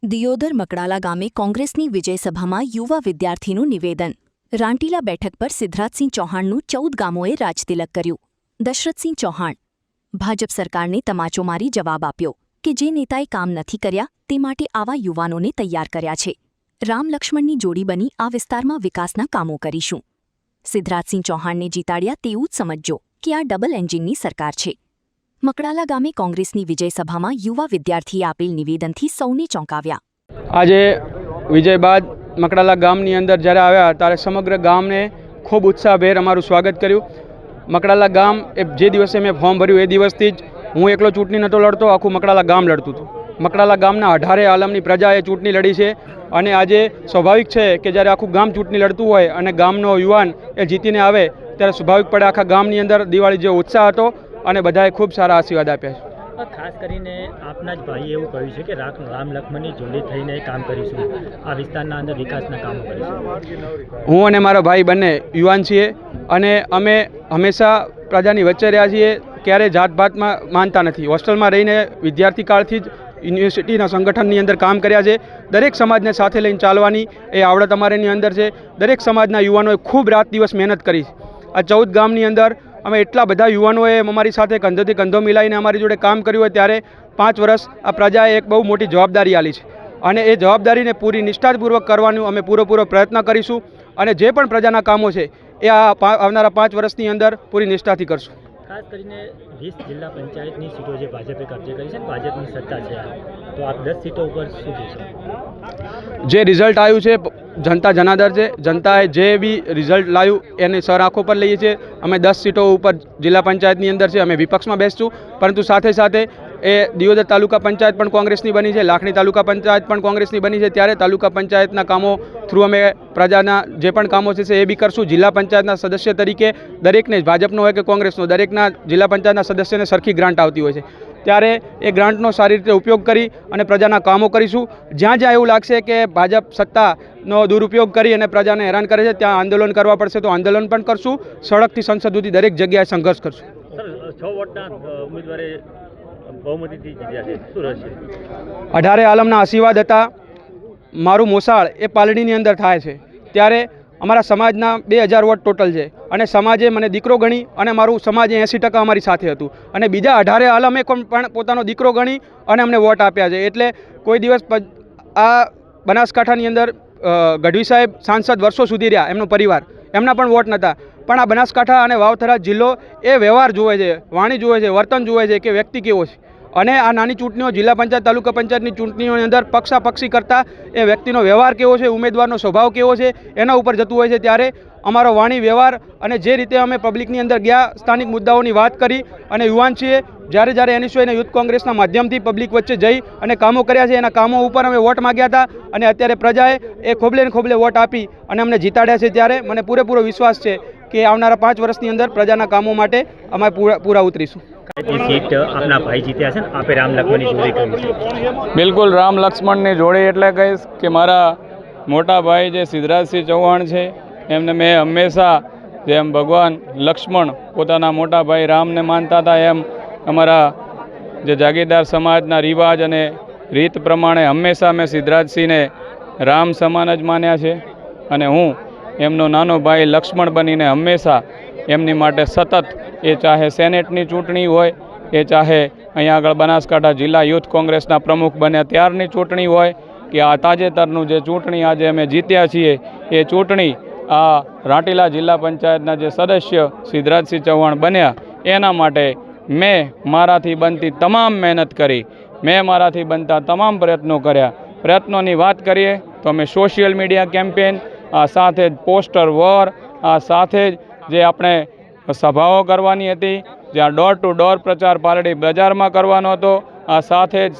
દિયોદર મકડાલા ગામે કોંગ્રેસની વિજય સભામાં યુવા વિદ્યાર્થીનું નિવેદન. રાંટીલા બેઠક પર સિદ્ધરાજસિંહ ચૌહાણનું 14 ગામોએ રાજતિલક કર્યું. દશરથસિંહ ચૌહાણ. ભાજપ સરકારને તમાચો મારી જવાબ આપ્યો કે જે નેતાએ કામ નથી કર્યા તે માટે આવા યુવાનોને તૈયાર કર્યા છે. રામ લક્ષ્મણની જોડી બની આ વિસ્તારમાં વિકાસના કામો કરીશું. સિદ્ધરાજસિંહ ચૌહાણને જીતાડ્યા તેવું જ સમજજો કે આ ડબલ એન્જિનની સરકાર છે. મકડાલા ગામે કોંગ્રેસની વિજય સભામાં યુવા વિદ્યાર્થીએ આપેલ નિવેદનથી સૌને ચોંકાવ્યા. આજે વિજય બાદ મકડાલા ગામની અંદર જ્યારે આવ્યા ત્યારે સમગ્ર ગામને ખૂબ ઉત્સાહભેર અમારું સ્વાગત કર્યું. મકડાલા ગામ જે દિવસે મેં ફોર્મ ભર્યું એ દિવસથી જ હું એકલો ચૂંટણી નહોતો લડતો, આખું મકડાલા ગામ લડતું હતું. મકડાલા ગામના 18 આલમની પ્રજાએ ચૂંટણી લડી છે અને આજે સ્વાભાવિક છે કે જ્યારે આખું ગામ ચૂંટણી લડતું હોય અને ગામનો યુવાન એ જીતીને આવે ત્યારે સ્વાભાવિકપણે આખા ગામની અંદર દિવાળી જેવો ઉત્સાહ હતો અને બધાએ ખૂબ સારા આશીર્વાદ આપ્યા છે. ખાસ કરીને આપના જ ભાઈએ એવું કહ્યું છે કે રામ લક્ષ્મણની જોડી થઈને કામ કરીશું, આ વિસ્તારના અંદર વિકાસના કામો કરીશું. હું અને મારો ભાઈ બંને યુવાન છીએ અને અમે હંમેશા પ્રજાની વચ્ચે રહ્યા છીએ, ક્યારેય જાતભાતમાં માનતા નથી. હોસ્ટેલમાં રહીને વિદ્યાર્થી કાળથી જ યુનિવર્સિટીના સંગઠનની અંદર કામ કર્યા છે. દરેક સમાજને સાથે લઈને ચાલવાની એ આવડત અમારેની અંદર છે. દરેક સમાજના યુવાનોએ ખૂબ રાત દિવસ મહેનત કરી. આ 14 ગામની અંદર અમે એટલા બધા યુવાનોએ અમારી સાથે કંધોથી કંધો મિલાવીને અમારી જોડે કામ કર્યું હોય ત્યારે 5 વર્ષ આ પ્રજાએ એક બહુ મોટી જવાબદારી આલી છે અને એ જવાબદારીને પૂરી નિષ્ઠાપૂર્વક કરવાનું અમે પૂરો પ્રયત્ન કરીશું અને જે પણ પ્રજાના કામો છે એ આવનારા 5 વર્ષની અંદર પૂરી નિષ્ઠાથી કરશું. ખાસ કરીને 20 જિલ્લા પંચાયતની સીટો જે ભાજપે કબજે કરી છે, ભાજપની સત્તા છે, તો આપ 10 સીટો ઉપર શું કહેશો? જે રિઝલ્ટ આવ્યું છે જનતા જનાદર છે. જનતાએ જે બી રિઝલ્ટ લાવ્યું એને સર આંખો પર લઈએ છીએ. અમે 10 સીટો ઉપર જિલ્લા પંચાયતની અંદર છે અમે વિપક્ષમાં બેસશું, પરંતુ સાથે સાથે એ દિયોદર તાલુકા પંચાયત પણ કોંગ્રેસની બની છે, લાખણી તાલુકા પંચાયત પણ કોંગ્રેસની બની છે. ત્યારે તાલુકા પંચાયતના કામો થ્રુ અમે પ્રજાના જે પણ કામો છે એ બી કરશું. જિલ્લા પંચાયતના સદસ્ય તરીકે દરેકને, ભાજપનો હોય કે કોંગ્રેસનો, દરેકના જિલ્લા પંચાયતના સદસ્યને સરખી ગ્રાન્ટ આવતી હોય છે. ત્યારે એ ગ્રાન્ટનો સારી રીતે ઉપયોગ કરી અને પ્રજાના કામો કરીશું. જ્યાં જ્યાં એવું લાગશે કે ભાજપ સત્તાનો દુરુપયોગ કરી અને પ્રજાને હેરાન કરે છે ત્યાં આંદોલન કરવા પડશે તો આંદોલન પણ કરશું. સડકથી સંસદ સુધી દરેક જગ્યાએ સંઘર્ષ કરશું. 6 વોટના ઉમેદવારે બહુમતીથી જીત્યા છે, શું રહેશે? 18 આલમના આશીર્વાદ હતા. મારું મોસાળ એ પાલડીની અંદર થાય છે ત્યારે અમારા સમાજના 2000 વોટ ટોટલ છે અને સમાજે મને દીકરો ગણી અને મારું સમાજે 80% અમારી સાથે હતું અને બીજા 18 આલમે પણ પોતાનો દીકરો ગણી અને અમને વોટ આપ્યા છે. એટલે કોઈ દિવસ આ બનાસકાંઠાની અંદર ગઢવી સાહેબ સાંસદ વર્ષો સુધી રહ્યા, એમનો પરિવાર, એમના પણ વોટ નહોતા. પણ આ બનાસકાંઠા અને વાવથરા જિલ્લો એ વ્યવહાર જુએ છે, વાણી જુએ છે, વર્તન જુએ છે કે વ્યક્તિ કેવો છે. અને આ નાની ચૂંટણીઓ, જિલ્લા પંચાયત, તાલુકા પંચાયતની ચૂંટણીઓની અંદર પક્ષાપક્ષી કરતાં એ વ્યક્તિનો વ્યવહાર કેવો છે, ઉમેદવારનો સ્વભાવ કેવો છે એના ઉપર જતું હોય છે. ત્યારે અમારો વાણી વ્યવહાર અને જે રીતે અમે પબ્લિકની અંદર ગયા, સ્થાનિક મુદ્દાઓની વાત કરી અને યુવાન છીએ, જ્યારે એનએસયુ અને યુથ કોંગ્રેસના માધ્યમથી પબ્લિક વચ્ચે જઈ અને કામો કર્યા છે, એના કામો ઉપર અમે વોટ માગ્યા હતા અને અત્યારે પ્રજાએ એ ખોબલે ને ખોબલે વોટ આપી અને અમને જીતાડ્યા છે. ત્યારે મને પૂરેપૂરો વિશ્વાસ છે કે આવનારા 5 વર્ષની અંદર પ્રજાના કામો માટે અમે પૂરા ઉતરીશું. સીટ આપના ભાઈ જીત્યા છે ને, આપે રામ લક્ષ્મણની જોડી કરી છે? બિલકુલ, રામ લક્ષ્મણની જોડી એટલે કહીશ કે મારા મોટા ભાઈ જે સિદ્ધરાજસિંહ ચૌહાણ છે એમને મેં હંમેશા જેમ ભગવાન લક્ષ્મણ પોતાના મોટા ભાઈ રામને માનતા હતા એમ અમારા જે જાગીરદાર સમાજના રિવાજ અને રીત પ્રમાણે હંમેશા મેં સિદ્ધરાજસિંહને રામ સમાન જ માન્યા છે અને હું એમનો નાનો ભાઈ લક્ષ્મણ બનીને હંમેશા એમની માટે સતત, એ ચાહે સેનેટની ચૂંટણી હોય, એ ચાહે અહીંયા આગળ બનાસકાંઠા જિલ્લા યુથ કોંગ્રેસના પ્રમુખ બન્યા ત્યારની ચૂંટણી હોય કે આ તાજેતરનું જે ચૂંટણી આજે અમે જીત્યા છીએ એ ચૂંટણી આ રાંટીલા જિલ્લા પંચાયતના જે સદસ્ય સિદ્ધરાજસિંહ ચૌહાણ બન્યા એના માટે મેં મારાથી બનતી તમામ મહેનત કરી, મેં મારાથી બનતા તમામ પ્રયત્નો કર્યા. પ્રયત્નોની વાત કરીએ તો અમે સોશિયલ મીડિયા કેમ્પેન, આ સાથે જ પોસ્ટર વોર, આ સાથે જ જે આપણે સભાઓ કરવાની હતી, જ્યાં ડોર ટુ ડોર પ્રચાર પાલડી બજારમાં કરવાનો હતો, આ સાથે જ